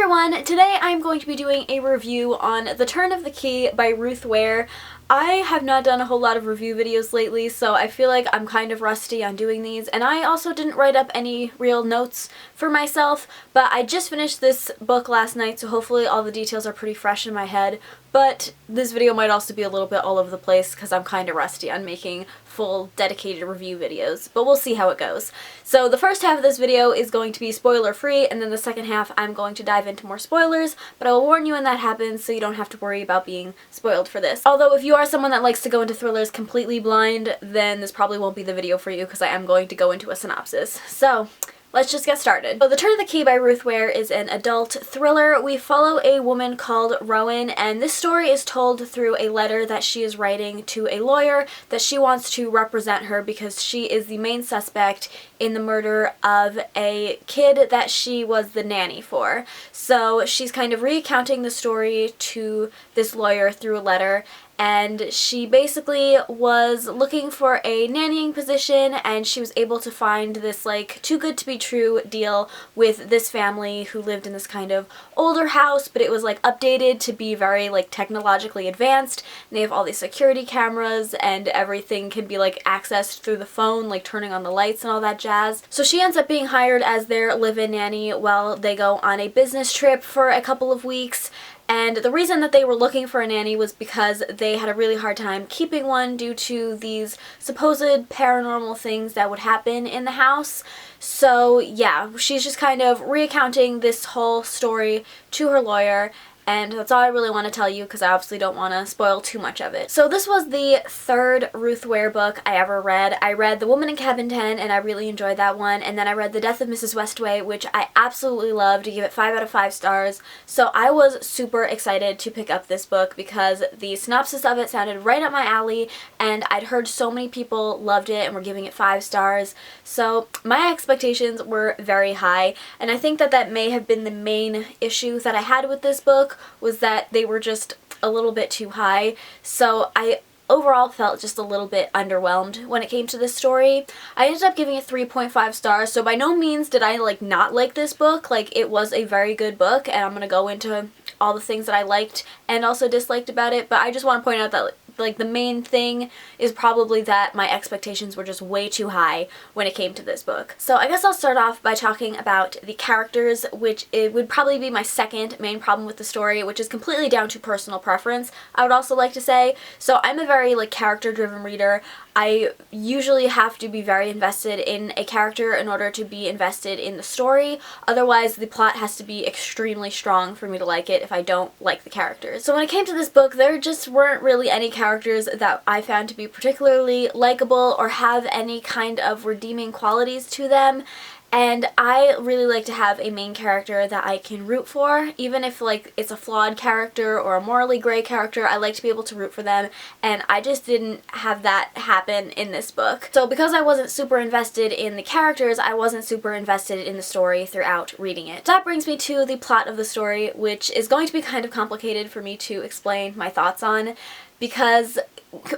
everyone! Today I'm going to be doing a review on The Turn of the Key by Ruth Ware. I have not done a whole lot of review videos lately, so I feel like I'm kind of rusty on doing these, and I also didn't write up any real notes for myself, but I just finished this book last night, so hopefully all the details are pretty fresh in my head, but this video might also be a little bit all over the place because I'm kind of rusty on making full dedicated review videos, but we'll see how it goes. So the first half of this video is going to be spoiler free, and then the second half I'm going to dive into more spoilers, but I will warn you when that happens so you don't have to worry about being spoiled for this. Although if you are someone that likes to go into thrillers completely blind, then this probably won't be the video for you because I am going to go into a synopsis. So let's just get started. So The Turn of the Key by Ruth Ware is an adult thriller. We follow a woman called Rowan, and this story is told through a letter that she is writing to a lawyer that she wants to represent her because she is the main suspect in the murder of a kid that she was the nanny for. So she's kind of recounting the story to this lawyer through a letter, and she basically was looking for a nannying position, and she was able to find this like too good to be true deal with this family who lived in this kind of older house, but it was like updated to be very like technologically advanced, and they have all these security cameras and everything can be like accessed through the phone, like turning on the lights and all that jazz. So she ends up being hired as their live-in nanny while they go on a business trip for a couple of weeks. And the reason that they were looking for a nanny was because they had a really hard time keeping one due to these supposed paranormal things that would happen in the house. So yeah, she's just kind of recounting this whole story to her lawyer, and that's all I really want to tell you because I obviously don't want to spoil too much of it. So this was the third Ruth Ware book I ever read. I read The Woman in Cabin 10 and I really enjoyed that one, and then I read The Death of Mrs. Westaway, which I absolutely loved. I give it 5 out of 5 stars. So I was super excited to pick up this book because the synopsis of it sounded right up my alley, and I'd heard so many people loved it and were giving it 5 stars. So my expectations were very high, and I think that that may have been the main issue that I had with this book, was that they were just a little bit too high. So I overall felt just a little bit underwhelmed when it came to this story. I ended up giving it 3.5 stars, so by no means did I like not like this book. Like, it was a very good book, and I'm gonna go into all the things that I liked and also disliked about it, but I just want to point out that like the main thing is probably that my expectations were just way too high when it came to this book. So I guess I'll start off by talking about the characters, which it would probably be my second main problem with the story, which is completely down to personal preference, I would also like to say. So I'm a very like character-driven reader. I usually have to be very invested in a character in order to be invested in the story. Otherwise, the plot has to be extremely strong for me to like it if I don't like the characters. So when it came to this book, there just weren't really any characters that I found to be particularly likable or have any kind of redeeming qualities to them. And I really like to have a main character that I can root for, even if like it's a flawed character or a morally gray character. I like to be able to root for them, and I just didn't have that happen in this book. So because I wasn't super invested in the characters, I wasn't super invested in the story throughout reading it. That brings me to the plot of the story, which is going to be kind of complicated for me to explain my thoughts on, because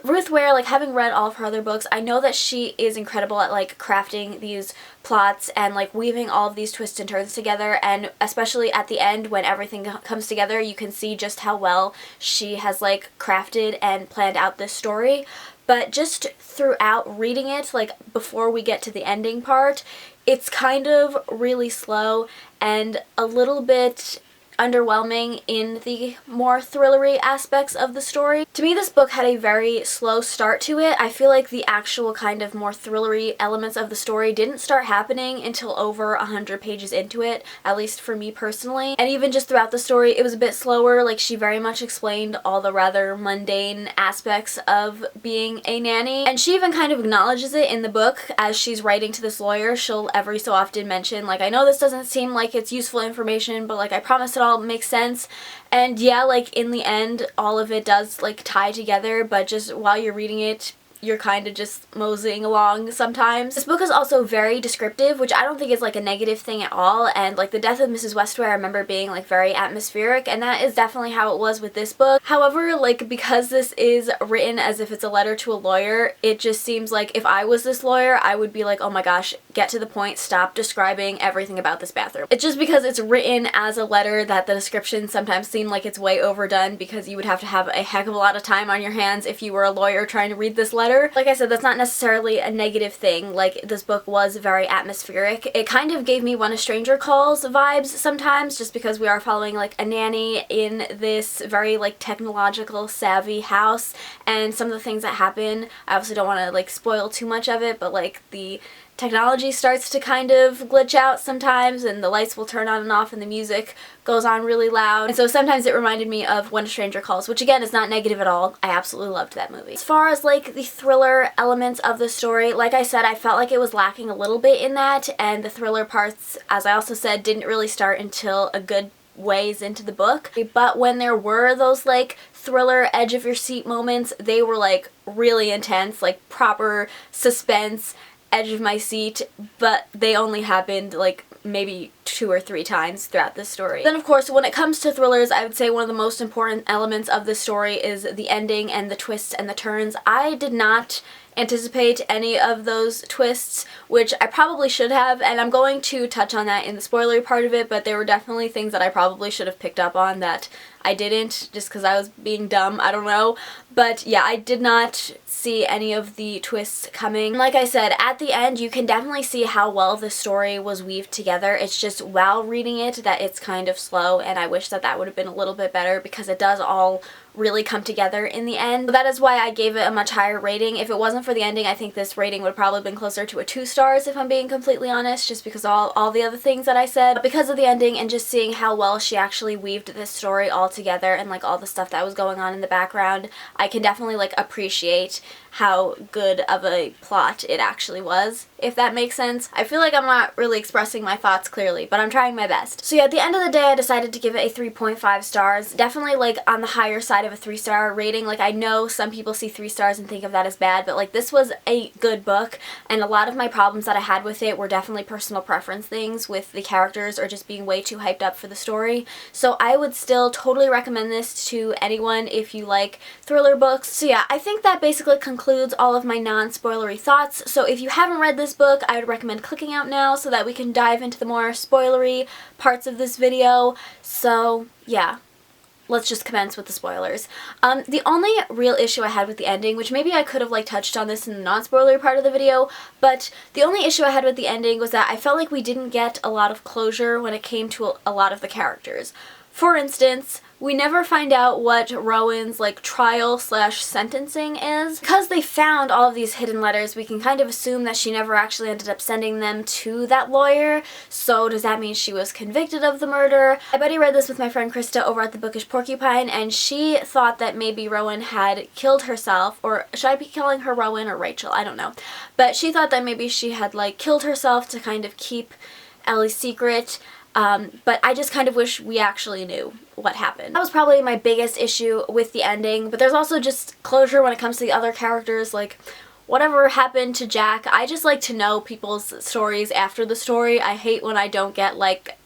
Ruth Ware, like having read all of her other books, I know that she is incredible at like crafting these plots and like weaving all of these twists and turns together, and especially at the end when everything comes together, you can see just how well she has like crafted and planned out this story. But just throughout reading it, like before we get to the ending part, it's kind of really slow and a little bit underwhelming in the more thrillery aspects of the story. To me, this book had a very slow start to it. I feel like the actual kind of more thrillery elements of the story didn't start happening until over 100 pages into it, at least for me personally. And even just throughout the story, it was a bit slower. Like, she very much explained all the rather mundane aspects of being a nanny, and she even kind of acknowledges it in the book as she's writing to this lawyer. She'll every so often mention, like, I know this doesn't seem like it's useful information, but like I promise it all makes sense. And yeah, like in the end all of it does like tie together, but just while you're reading it, you're kind of just moseying along sometimes. This book is also very descriptive, which I don't think is like a negative thing at all, and like The Death of Mrs. Westaway I remember being like very atmospheric, and that is definitely how it was with this book. However, like because this is written as if it's a letter to a lawyer, it just seems like if I was this lawyer, I would be like, oh my gosh, get to the point, stop describing everything about this bathroom. It's just because it's written as a letter that the descriptions sometimes seem like it's way overdone, because you would have to have a heck of a lot of time on your hands if you were a lawyer trying to read this letter. Like I said, that's not necessarily a negative thing. Like, this book was very atmospheric. It kind of gave me When a Stranger Calls vibes sometimes, just because we are following like a nanny in this very like technological savvy house, and some of the things that happen, I obviously don't want to like spoil too much of it, but like the technology starts to kind of glitch out sometimes, and the lights will turn on and off, and the music goes on really loud. And so sometimes it reminded me of When a Stranger Calls, which again is not negative at all. I absolutely loved that movie. As far as like the thriller elements of the story, like I said, I felt like it was lacking a little bit in that, and the thriller parts, as I also said, didn't really start until a good ways into the book. But when there were those like thriller edge of your seat moments, they were like really intense, like proper suspense, edge of my seat, but they only happened like maybe 2 or 3 times throughout this story. Then of course, when it comes to thrillers, I would say one of the most important elements of this story is the ending and the twists and the turns. I did not anticipate any of those twists, which I probably should have, and I'm going to touch on that in the spoilery part of it, but there were definitely things that I probably should have picked up on that I didn't, just because I was being dumb, I don't know. But yeah, I did not see any of the twists coming. Like I said, at the end you can definitely see how well the story was weaved together. It's just while reading it that it's kind of slow, and I wish that that would have been a little bit better, because it does all really come together in the end. So that is why I gave it a much higher rating. If it wasn't for the ending, I think this rating would probably have been closer to a 2 stars, if I'm being completely honest, just because all the other things that I said. But because of the ending and just seeing how well she actually weaved this story all together, and like all the stuff that was going on in the background, I can definitely like appreciate how good of a plot it actually was, if that makes sense. I feel like I'm not really expressing my thoughts clearly, but I'm trying my best. So yeah, at the end of the day, I decided to give it a 3.5 stars. Definitely like on the higher side of a 3-star rating. Like, I know some people see 3 stars and think of that as bad, but like this was a good book, and a lot of my problems that I had with it were definitely personal preference things with the characters, or just being way too hyped up for the story. So I would still totally recommend this to anyone if you like thriller books. So yeah, I think that basically concludes all of my non-spoilery thoughts. So if you haven't read this book, I would recommend clicking out now so that we can dive into the more spoilery parts of this video. So yeah, let's just commence with the spoilers. The only real issue I had with the ending, which maybe I could have like touched on this in the non-spoilery part of the video, but the only issue I had with the ending was that I felt like we didn't get a lot of closure when it came to a lot of the characters. For instance, we never find out what Rowan's like trial/sentencing is. Because they found all of these hidden letters, we can kind of assume that she never actually ended up sending them to that lawyer. So does that mean she was convicted of the murder? I buddy read this with my friend Krista over at the Bookish Porcupine, and she thought that maybe Rowan had killed herself, or should I be calling her Rowan or Rachel? I don't know. But she thought that maybe she had like killed herself to kind of keep Ellie's secret. But I just kind of wish we actually knew what happened. That was probably my biggest issue with the ending, but there's also just closure when it comes to the other characters, like whatever happened to Jack. I just like to know people's stories after the story. I hate when I don't get like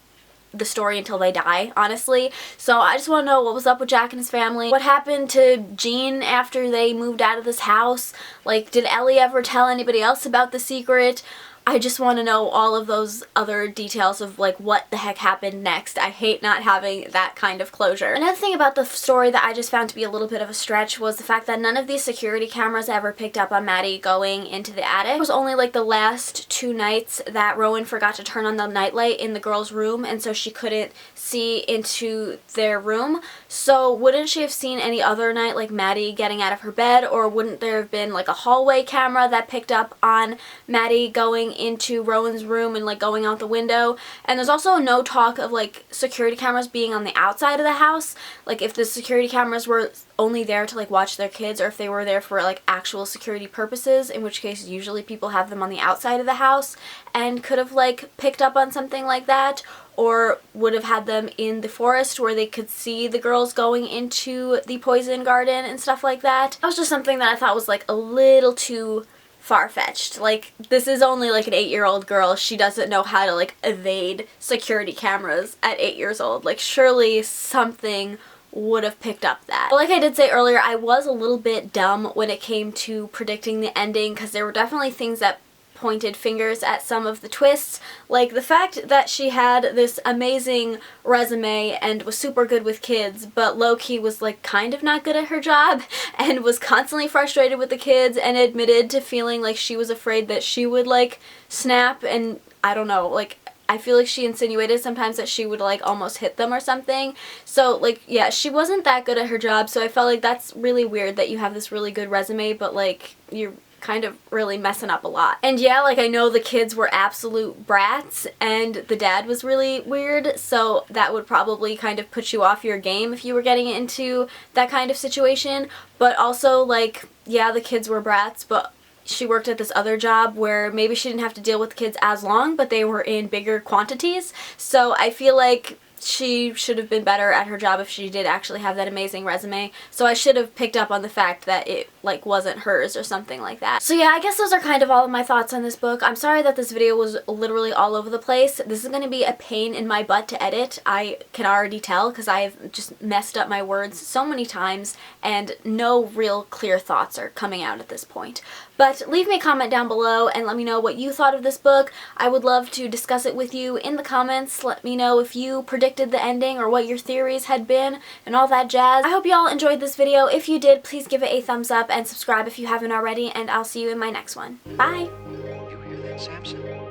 the story until they die, honestly. So I just want to know what was up with Jack and his family. What happened to Jean after they moved out of this house? Like, did Ellie ever tell anybody else about the secret? I just want to know all of those other details of like what the heck happened next. I hate not having that kind of closure. Another thing about the story that I just found to be a little bit of a stretch was the fact that none of these security cameras ever picked up on Maddie going into the attic. It was only like the last 2 nights that Rowan forgot to turn on the nightlight in the girl's room, and so she couldn't see into their room. So wouldn't she have seen any other night like Maddie getting out of her bed, or wouldn't there have been like a hallway camera that picked up on Maddie going into Rowan's room and like going out the window? And there's also no talk of like security cameras being on the outside of the house, like if the security cameras were only there to like watch their kids, or if they were there for like actual security purposes, in which case usually people have them on the outside of the house and could have like picked up on something like that, or would have had them in the forest where they could see the girls going into the poison garden and stuff like that. That was just something that I thought was like a little too far-fetched. Like, this is only like an 8-year-old girl. She doesn't know how to like evade security cameras at 8 years old. Like, surely something would have picked up that. But like I did say earlier, I was a little bit dumb when it came to predicting the ending, because there were definitely things that pointed fingers at some of the twists. Like the fact that she had this amazing resume and was super good with kids, but low-key was like kind of not good at her job and was constantly frustrated with the kids and admitted to feeling like she was afraid that she would like snap, and I don't know, like I feel like she insinuated sometimes that she would like almost hit them or something. So like, yeah, she wasn't that good at her job, so I felt like that's really weird that you have this really good resume but like you're kind of really messing up a lot. And yeah, like I know the kids were absolute brats and the dad was really weird, so that would probably kind of put you off your game if you were getting into that kind of situation. But also like, yeah, the kids were brats, but she worked at this other job where maybe she didn't have to deal with the kids as long, but they were in bigger quantities. So I feel like she should have been better at her job if she did actually have that amazing resume. So I should have picked up on the fact that it like wasn't hers or something like that. So yeah, I guess those are kind of all of my thoughts on this book. I'm sorry that this video was literally all over the place. This is going to be a pain in my butt to edit. I can already tell because I've just messed up my words so many times and no real clear thoughts are coming out at this point. But leave me a comment down below and let me know what you thought of this book. I would love to discuss it with you in the comments. Let me know if you predicted the ending or what your theories had been and all that jazz. I hope you all enjoyed this video. If you did, please give it a thumbs up and subscribe if you haven't already, and I'll see you in my next one. Bye! You hear that, Samson?